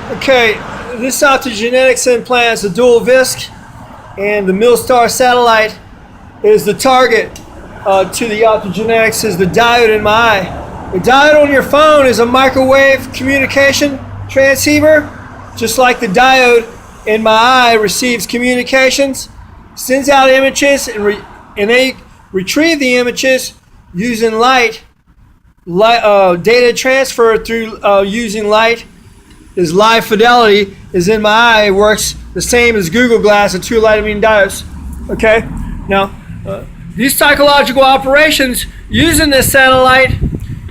Okay, this optogenetics implant is a dual visc, and the Milstar satellite is the target to the optogenetics, is the diode in my eye. The diode on your phone is a microwave communication transceiver, just like the diode in my eye receives communications, sends out images, and they retrieve the images using light data transfer through using light. Is live fidelity is in my eye. It works the same as Google Glass and 2 light emitting diodes. Okay, now these psychological operations using this satellite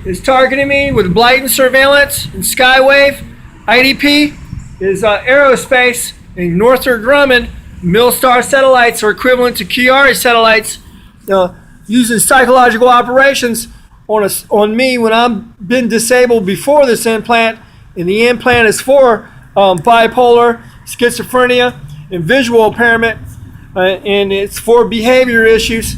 is targeting me with blatant surveillance and skywave. IDP is aerospace, and Northrop Grumman Milstar satellites are equivalent to Chiari satellites, using psychological operations on me when I've been disabled before this implant. And the implant is for bipolar, schizophrenia, and visual impairment, and it's for behavior issues.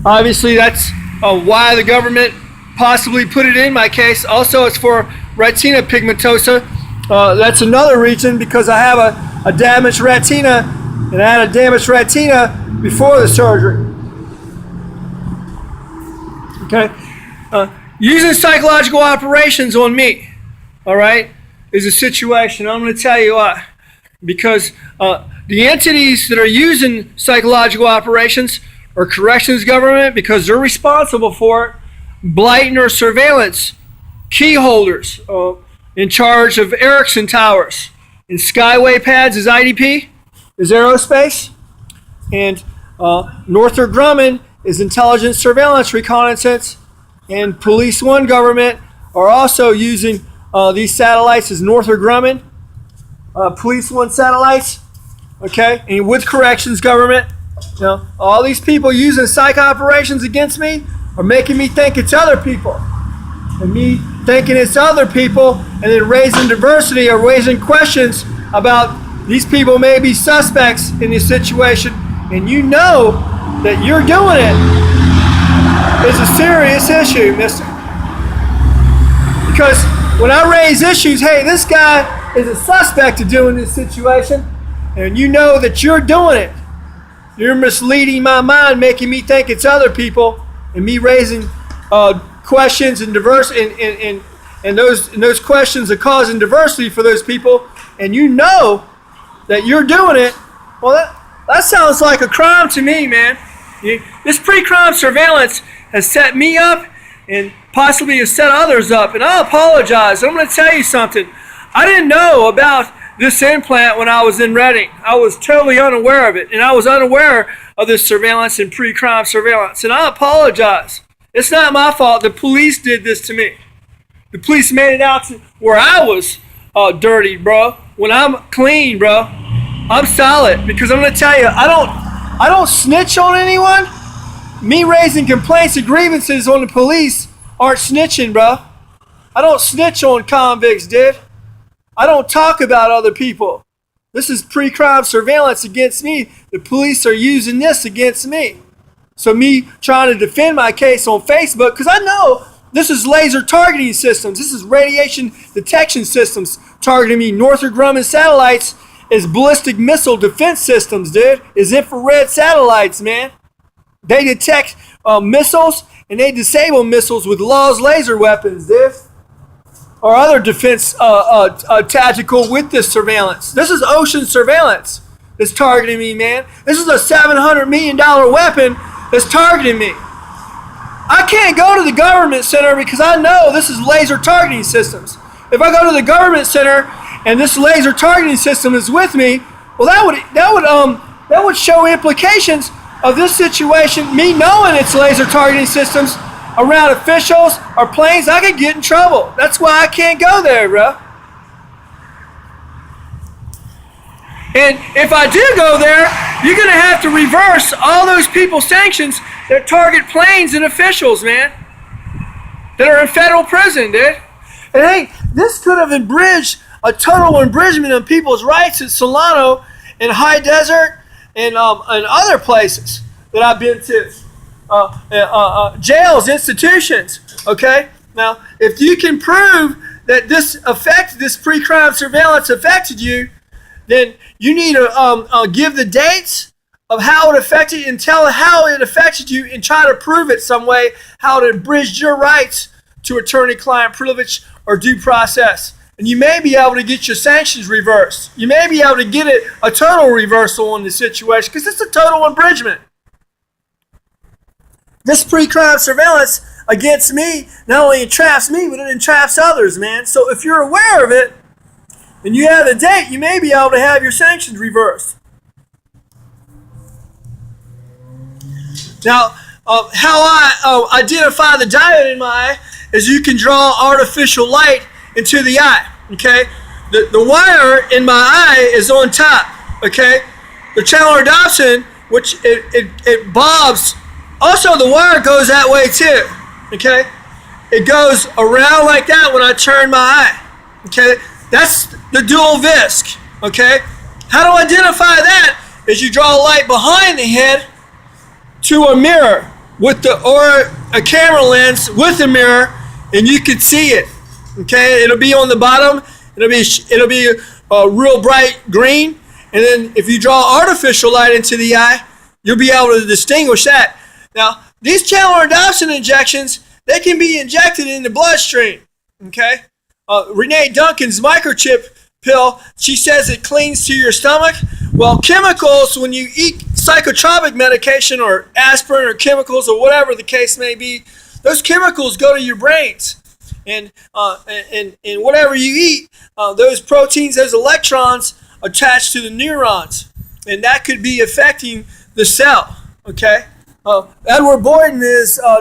Obviously, that's why the government possibly put it in my case. Also, it's for retina pigmentosa. That's another reason, because I have a damaged retina, and I had a damaged retina before the surgery. Okay, using psychological operations on me, all right, is a situation. I'm going to tell you why. Because the entities that are using psychological operations are corrections government, because they're responsible for it, blatant or surveillance, key holders in charge of Ericsson towers, and skyway pads is IDP, is aerospace, and Northrop Grumman is intelligence, surveillance, reconnaissance, and Police One government are also using these satellites as Northrop Grumman, Police One satellites, okay, and with corrections government. All these people using psych operations against me are making me think it's other people, and me thinking it's other people, and then raising diversity or raising questions about these people may be suspects in this situation, and you know that you're doing it is a serious issue, mister. Because when I raise issues, hey, this guy is a suspect of doing this situation, and you know that you're doing it. You're misleading my mind, making me think it's other people, and me raising questions and and those questions are causing diversity for those people, and you know that you're doing it. Well, that sounds like a crime to me, man. This pre-crime surveillance has set me up and possibly has set others up, and I apologize. I'm going to tell you something. I didn't know about this implant when I was in Reading. I was totally unaware of it, and I was unaware of this surveillance and pre-crime surveillance, and I apologize. It's not my fault. The police did this to me. The police made it out to where I was dirty, bro. When I'm clean, bro, I'm solid, because I'm going to tell you, I don't snitch on anyone. Me raising complaints and grievances on the police aren't snitching, bro. I don't snitch on convicts, dude. I don't talk about other people. This is pre-crime surveillance against me. The police are using this against me. So me trying to defend my case on Facebook, because I know this is laser targeting systems. This is radiation detection systems targeting me. Northrop Grumman satellites is ballistic missile defense systems, dude. Is infrared satellites, man. They detect missiles, and they disable missiles with Law's laser weapons, dude. Or other defense tactical with this surveillance. This is ocean surveillance that's targeting me, man. This is a $700 million weapon that's targeting me. I can't go to the government center because I know this is laser targeting systems. If I go to the government center and this laser targeting system is with me, well, that would show implications of this situation. Me knowing it's laser targeting systems around officials or planes, I could get in trouble. That's why I can't go there, bro. And if I do go there, you're going to have to reverse all those people's sanctions that target planes and officials, man, that are in federal prison, dude. And hey, this could have abridged a total abridgment of people's rights at Solano and High Desert and other places that I've been to. Jails, institutions, okay? Now, if you can prove that this pre-crime surveillance affected you, then you need to give the dates of how it affected and tell how it affected you and try to prove it some way, how it abridged your rights to attorney-client privilege or due process. And you may be able to get your sanctions reversed. You may be able to get a total reversal on the situation because it's a total abridgment. This pre-crime surveillance against me not only entraps me, but it entraps others, man. So if you're aware of it and you have the date, you may be able to have your sanctions reversed. Now, how I identify the diode in my eye is you can draw artificial light into the eye, okay? The wire in my eye is on top, okay? The Chandler-Dobson, which it bobs. Also, the wire goes that way too, okay? It goes around like that when I turn my eye, okay? That's the dual visc, okay? How to identify that is you draw a light behind the head to a mirror or a camera lens with a mirror, and you can see it, okay? It'll be on the bottom. It'll be real bright green, and then if you draw artificial light into the eye, you'll be able to distinguish that. Now, these Chandler-Dobson injections, they can be injected in the bloodstream, okay? Renee Duncan's microchip pill, she says it cleans to your stomach. Well, chemicals, when you eat psychotropic medication or aspirin or chemicals or whatever the case may be, those chemicals go to your brains. And whatever you eat, those proteins, those electrons attach to the neurons. And that could be affecting the cell, okay? Edward Boyden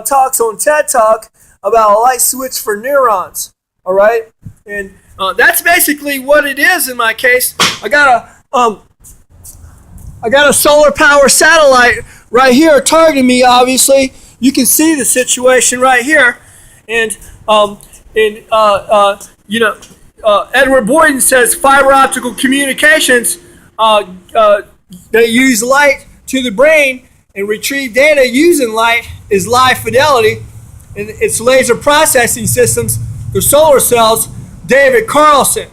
talks on TED Talk about a light switch for neurons, all right? And that's basically what it is in my case. I got a solar power satellite right here targeting me, obviously. You can see the situation right here. And Edward Boyden says fiber optical communications, they use light to the brain and retrieve data using light is live fidelity. And it's laser processing systems for solar cells. David Carlson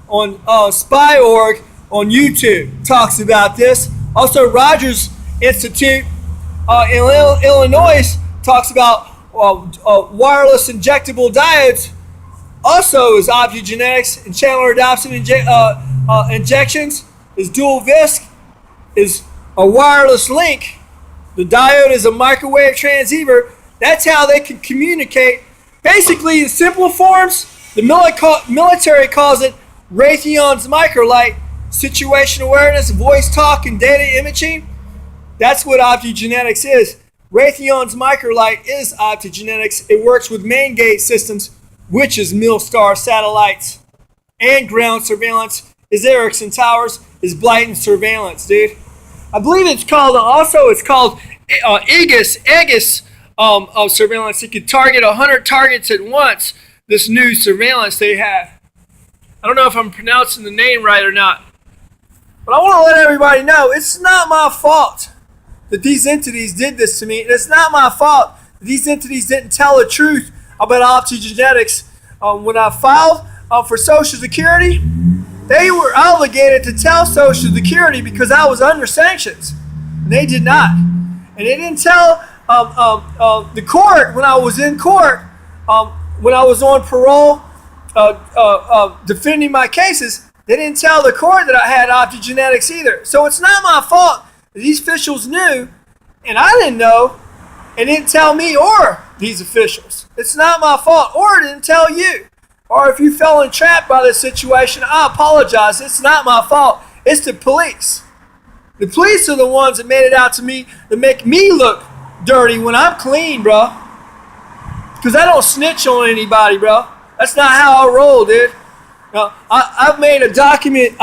on Spy.org on YouTube talks about this. Also, Rogers Institute in Illinois talks about wireless injectable diodes. Also is optogenetics, and Chandler-Dobson injections is dual visc, is a wireless link. The diode is a microwave transceiver. That's how they can communicate. Basically, in simple forms, the military calls it Raytheon's microlight, situation awareness, voice talk, and data imaging. That's what optogenetics is. Raytheon's microlight is optogenetics. It works with main gate systems, which is Milstar satellites, and ground surveillance is Ericsson towers, is Blighton surveillance, dude. I believe it's called Aegis surveillance. It can target 100 targets at once. This new surveillance they have. I don't know if I'm pronouncing the name right or not, but I want to let everybody know it's not my fault that these entities did this to me. And it's not my fault that these entities didn't tell the truth about optogenetics. When I filed for Social Security, they were obligated to tell Social Security because I was under sanctions. And they did not. And they didn't tell the court when I was in court, when I was on parole, defending my cases. They didn't tell the court that I had optogenetics either. So it's not my fault that these officials knew, and I didn't know, and didn't tell me or these officials. It's not my fault, or didn't tell you. Or if you fell entrapped by this situation, I apologize. It's not my fault. It's the police. The police are the ones that made it out to me to make me look dirty when I'm clean, bro. Because I don't snitch on anybody, bro. That's not how I roll, dude. I've made a document,